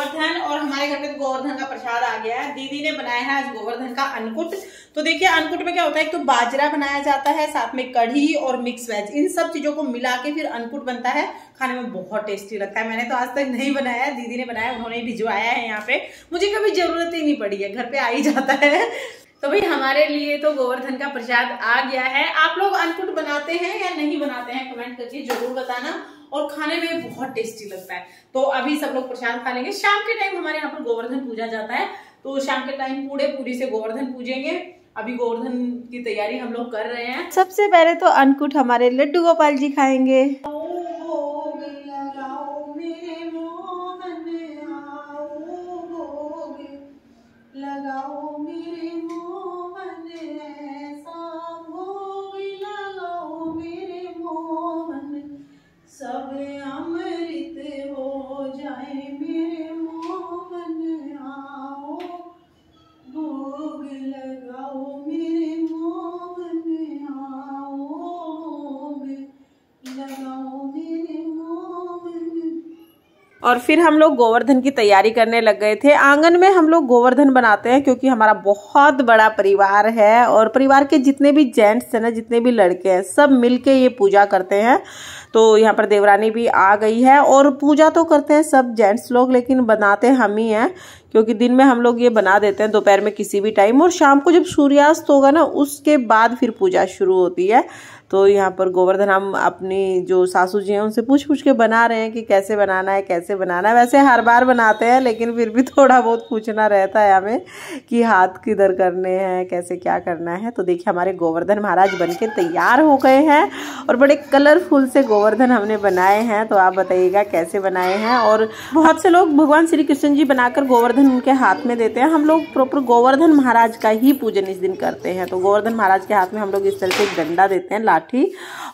गोवर्धन और हमारे घर पे तो गोवर्धन का प्रसाद आ गया है। दीदी ने बनाया है आज गोवर्धन का अन्नकूट। तो देखिए अन्नकूट में क्या होता है, एक तो बाजरा बनाया जाता है, साथ में कढ़ी और मिक्स वेज, इन सब चीजों को मिला के फिर अन्नकूट बनता है। खाने में बहुत टेस्टी लगता है। मैंने तो आज तक नहीं बनाया है, दीदी ने बनाया, उन्होंने ही भिजवाया है यहाँ पे। मुझे कभी जरूरत ही नहीं पड़ी है, घर पे आ ही जाता है। तो भाई हमारे लिए तो गोवर्धन का प्रसाद आ गया है। आप लोग अन्नकूट बनाते हैं या नहीं बनाते हैं, कमेंट करके जरूर बताना। और खाने में बहुत टेस्टी लगता है। तो अभी सब लोग प्रसाद खा लेंगे। शाम के टाइम हमारे यहाँ पर गोवर्धन पूजा जाता है, तो शाम के टाइम पूरी से गोवर्धन पूजेंगे। अभी गोवर्धन की तैयारी हम लोग कर रहे हैं। सबसे पहले तो अन्नकूट हमारे लड्डू गोपाल जी खाएंगे। लगाओ मेरे मोहन ऐसा भोग लगाओ मेरे मोहन, सब अमृत हो जाए मेरे मोहन, आओ भोग लगाओ मेरे मोहन, आओ भोग लगाओ मेरे मोहन। और फिर हम लोग गोवर्धन की तैयारी करने लग गए थे। आंगन में हम लोग गोवर्धन बनाते हैं क्योंकि हमारा बहुत बड़ा परिवार है और परिवार के जितने भी जेंट्स हैं ना, जितने भी लड़के हैं, सब मिलके ये पूजा करते हैं। तो यहाँ पर देवरानी भी आ गई है और पूजा तो करते हैं सब जेंट्स लोग, लेकिन बनाते हम ही हैं क्योंकि दिन में हम लोग ये बना देते हैं, दोपहर में किसी भी टाइम, और शाम को जब सूर्यास्त होगा ना उसके बाद फिर पूजा शुरू होती है। तो यहाँ पर गोवर्धन हम अपनी जो सासू जी हैं उनसे पूछ के बना रहे हैं कि कैसे बनाना है, कैसे बनाना है। वैसे हर बार बनाते हैं लेकिन फिर भी थोड़ा बहुत पूछना रहता है हमें कि हाथ किधर करने हैं, कैसे क्या करना है। तो देखिए हमारे गोवर्धन महाराज बनके तैयार हो गए हैं और बड़े कलरफुल से गोवर्धन हमने बनाए हैं। तो आप बताइएगा कैसे बनाए हैं। और बहुत से लोग भगवान श्री कृष्ण जी बनाकर गोवर्धन उनके हाथ में देते हैं। हम लोग प्रॉपर गोवर्धन महाराज का ही पूजन इस दिन करते हैं। तो गोवर्धन महाराज के हाथ में हम लोग इस तरह से एक डंडा देते हैं, लाठी।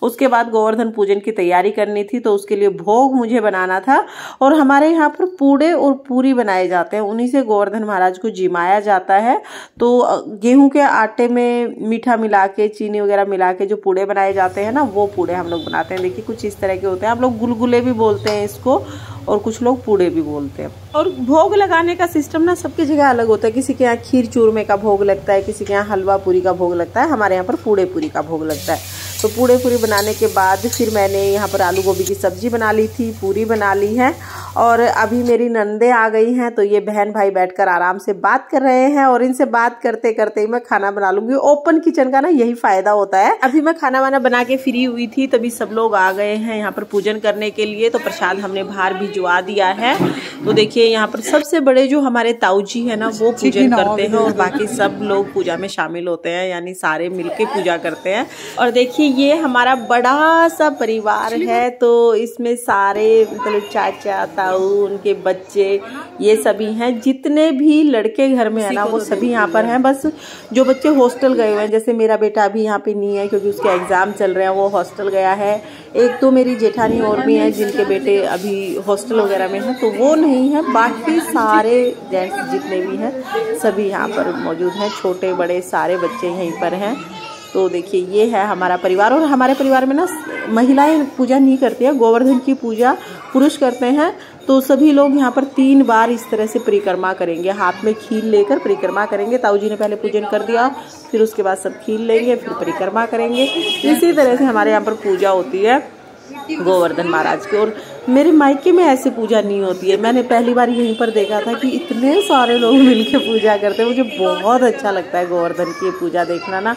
उसके बाद गोवर्धन पूजन की तैयारी करनी थी, तो उसके लिए भोग मुझे बनाना था। और हमारे यहाँ पर पूड़े और पूरी बनाए जाते हैं, उन्हीं से गोवर्धन महाराज को जिमाया जाता है। तो गेहूं के आटे में मीठा मिला के, चीनी वगैरह मिला के जो पूड़े बनाए जाते हैं ना, वो पूड़े हम लोग बनाते हैं। देखिए कुछ इस तरह के होते हैं। आप लोग गुलगुले भी बोलते हैं इसको और कुछ लोग पूड़े भी बोलते हैं। और भोग लगाने का सिस्टम ना सबकी जगह अलग होता है। किसी के यहाँ खीर चूरमे का भोग लगता है, किसी के यहाँ हलवा पूरी का भोग लगता है, हमारे यहाँ पर पूड़े पूरी का भोग लगता है। तो पूड़े पूरी बनाने के बाद फिर मैंने यहाँ पर आलू गोभी की सब्जी बना ली थी, पूरी बना ली है। और अभी मेरी नंदे आ गई हैं, तो ये बहन भाई बैठकर आराम से बात कर रहे हैं और इनसे बात करते करते ही मैं खाना बना लूंगी। ओपन किचन का ना यही फायदा होता है। अभी मैं खाना वाना बना के फ्री हुई थी, तभी सब लोग आ गए हैं यहाँ पर पूजन करने के लिए। तो प्रसाद हमने बाहर भिजवा दिया है। तो देखिए यहाँ पर सबसे बड़े जो हमारे ताऊ जी है ना, वो पूजन करते हैं और बाकी सब लोग पूजा में शामिल होते हैं, यानी सारे मिलके पूजा करते हैं। और देखिए ये हमारा बड़ा सा परिवार है, तो इसमें सारे मतलब चाचा, ताऊ, उनके बच्चे, ये सभी हैं। जितने भी लड़के घर में है ना, वो सभी यहाँ पर हैं। बस जो बच्चे हॉस्टल गए हुए हैं, जैसे मेरा बेटा अभी यहाँ पे नहीं है क्योंकि उसके एग्जाम चल रहे हैं, वो हॉस्टल गया है। एक तो मेरी जेठानी और भी हैं जिनके बेटे अभी हॉस्टल वगैरह में हैं, तो वो नहीं है। बाकी सारे जेंट्स जितने भी हैं सभी यहाँ पर मौजूद हैं, छोटे बड़े सारे बच्चे यहीं पर हैं। तो देखिए ये है हमारा परिवार। और हमारे परिवार में ना महिलाएं पूजा नहीं करती है, गोवर्धन की पूजा पुरुष करते हैं। तो सभी लोग यहाँ पर 3 बार इस तरह से परिक्रमा करेंगे, हाथ में खील लेकर परिक्रमा करेंगे। ताऊ जी ने पहले पूजन कर दिया, फिर उसके बाद सब खील लेंगे, फिर परिक्रमा करेंगे। इसी तरह से हमारे यहाँ पर पूजा होती है गोवर्धन महाराज की। और मेरे मायके में ऐसे पूजा नहीं होती है। मैंने पहली बार यहीं पर देखा था कि इतने सारे लोग मिलके पूजा करते हैं। मुझे बहुत अच्छा लगता है गोवर्धन की पूजा देखना ना।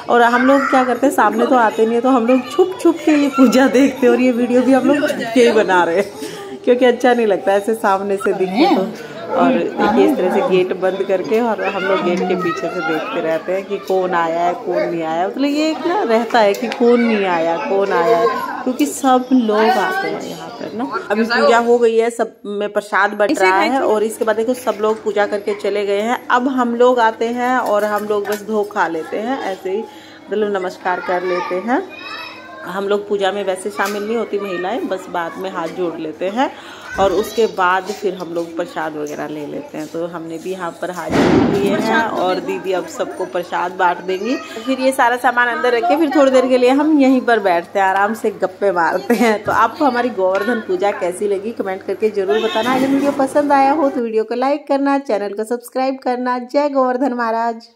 और हम लोग क्या करते हैं, सामने तो आते नहीं है, तो हम लोग छुप छुप के ये पूजा देखते हैं। और ये वीडियो भी हम लोग छुप के ही बना रहे हैं क्योंकि अच्छा नहीं लगता ऐसे सामने से दिखे तो। और देखिए इस तरह से गेट बंद करके और हम लोग गेट के पीछे से देखते रहते हैं कि कौन आया है कौन नहीं आया। मतलब ये एक ना रहता है कि कौन नहीं आया कौन आया है, क्योंकि सब लोग आते हैं यहाँ पर ना। अभी पूजा हो गई है, सब में प्रसाद बट रहा है और इसके बाद देखो सब लोग पूजा करके चले गए हैं। अब हम लोग आते हैं और हम लोग बस धो खा लेते हैं, ऐसे ही मतलब नमस्कार कर लेते हैं। हम लोग पूजा में वैसे शामिल नहीं होती महिलाएं, बस बाद में हाथ जोड़ लेते हैं और उसके बाद फिर हम लोग प्रसाद वगैरह ले लेते हैं। तो हमने भी यहाँ पर हाथ जोड़ लिए हैं और दीदी अब सबको प्रसाद बांट देंगी। फिर ये सारा सामान अंदर रख के फिर थोड़ी देर के लिए हम यहीं पर बैठते हैं, आराम से गप्पे मारते हैं। तो आपको हमारी गोवर्धन पूजा कैसी लगी कमेंट करके जरूर बताना। अगर वीडियो पसंद आया हो तो वीडियो को लाइक करना, चैनल को सब्सक्राइब करना। जय गोवर्धन महाराज।